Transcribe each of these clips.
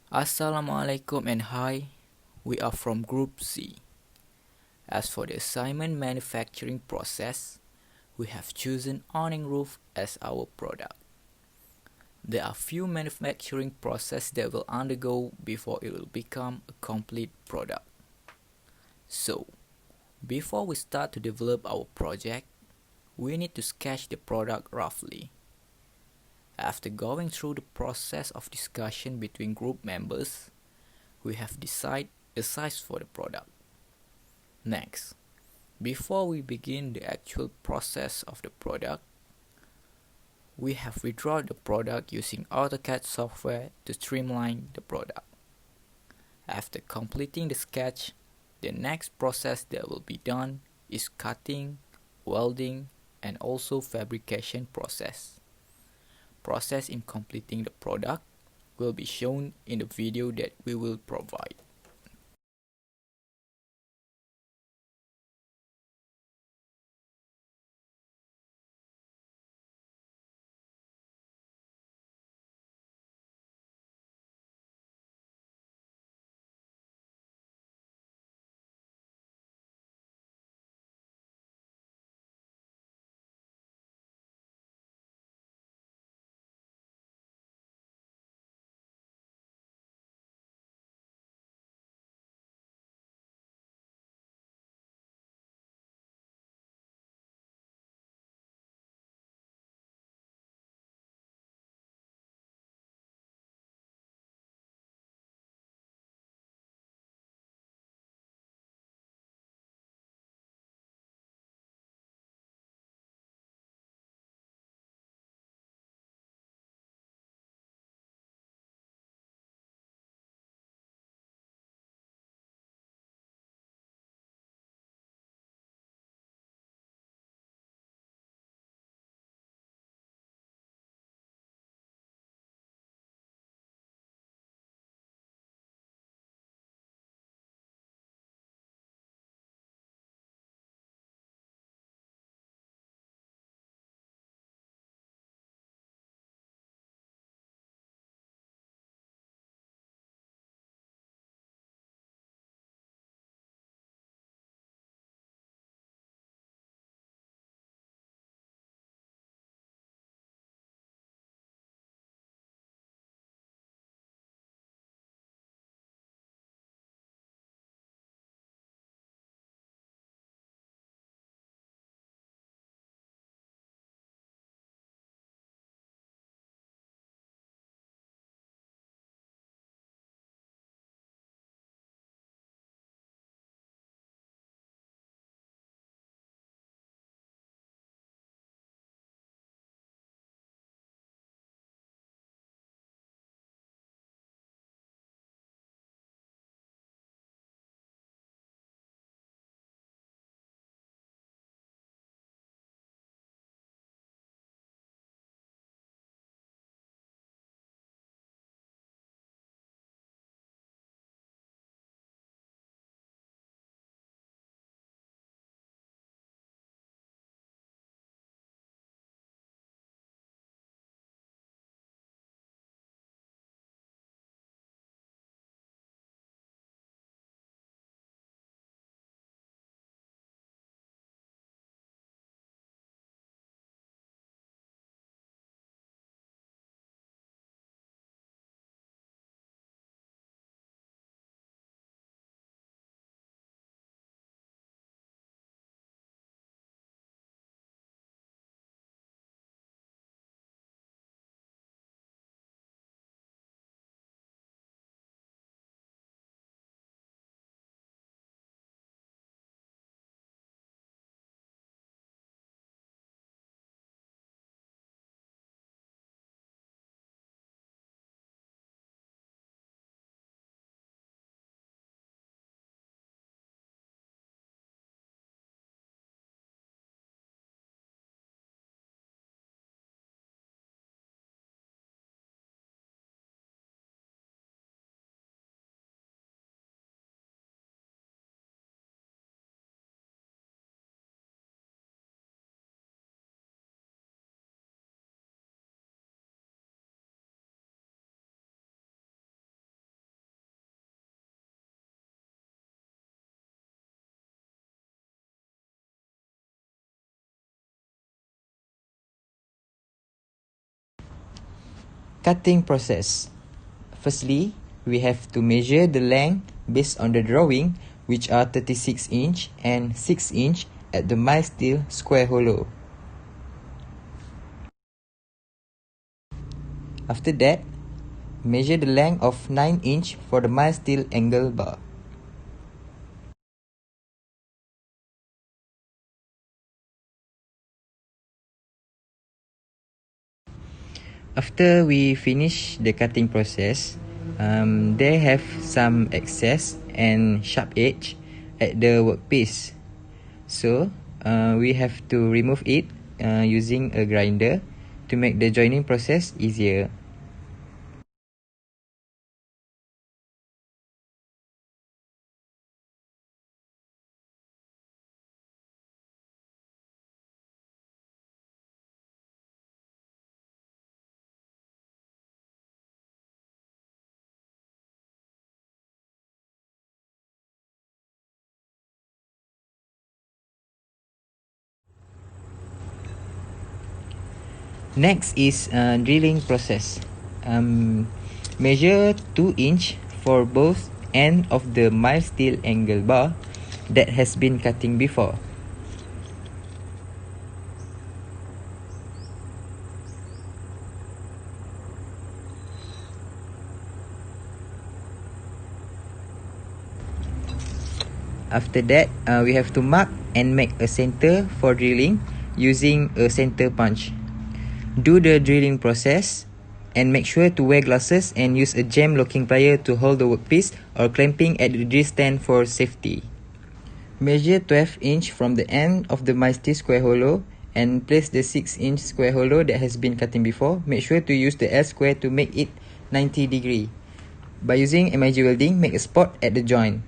Assalamualaikum and hi, we are from Group C. As for the assignment manufacturing process, we have chosen awning roof as our product. There are few manufacturing process that will undergo before it will become a complete product. So, before we start to develop our project, we need to sketch the product roughly. After going through the process of discussion between group members, we have decided a size for the product. Next, before we begin the actual process of the product, we have redrawn the product using AutoCAD software to streamline the product. After completing the sketch, the next process that will be done is cutting, welding, and also fabrication process. Process in completing the product will be shown in the video that we will provide. Cutting process. Firstly, we have to measure the length based on the drawing, which are 36 inch and 6 inch at the mild steel square hollow. After that, measure the length of 9 inch for the mild steel angle bar. After we finish the cutting process, they have some excess and sharp edge at the workpiece. So we have to remove it using a grinder to make the joining process easier. Next is drilling process. Measure 2 inch for both end of the mild steel angle bar that has been cutting before. After that, we have to mark and make a center for drilling using a center punch. Do the drilling process and make sure to wear glasses and use a jam locking plier to hold the workpiece or clamping at the drill stand for safety. Measure 12 inch from the end of the mild steel square hollow and place the 6 inch square hollow that has been cutting before. Make sure to use the L square to make it 90 degree. By using MIG welding, make a spot at the joint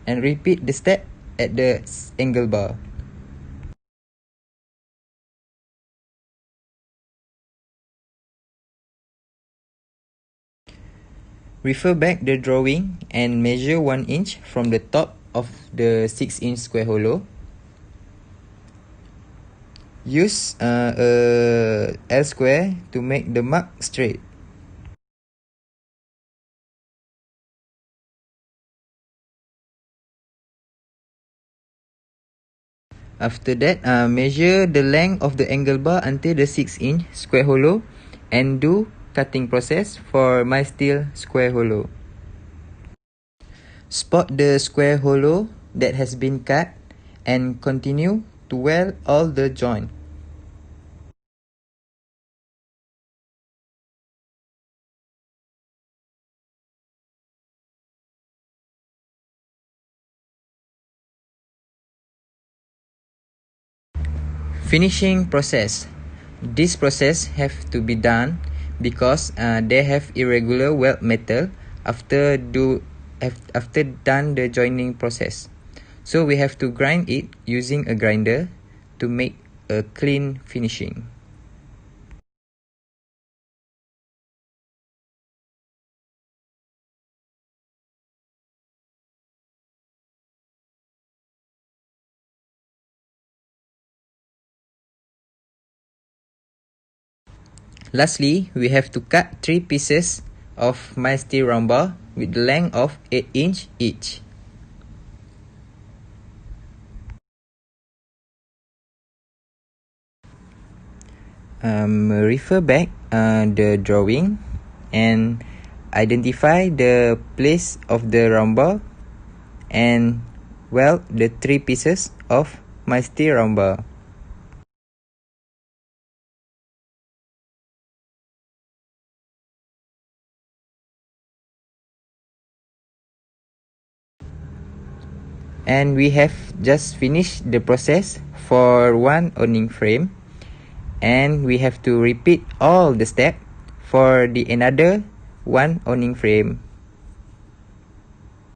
and repeat the step at the angle bar. Refer back the drawing and measure 1 inch from the top of the 6 inch square hollow. Use a L square to make the mark straight. After that, measure the length of the angle bar until the 6 inch square hollow and do cutting process for mild steel square hollow. Spot the square hollow that has been cut and continue to weld all the joint. Finishing process. This process have to be done because they have irregular weld metal after done the joining process. So we have to grind it using a grinder to make a clean finishing. Lastly, we have to cut 3 pieces of mild steel round bar with the length of 8 inch each. Refer back the drawing and identify the place of the round bar and weld the 3 pieces of mild steel round bar. And we have just finished the process for one awning frame, and we have to repeat all the steps for the another one awning frame.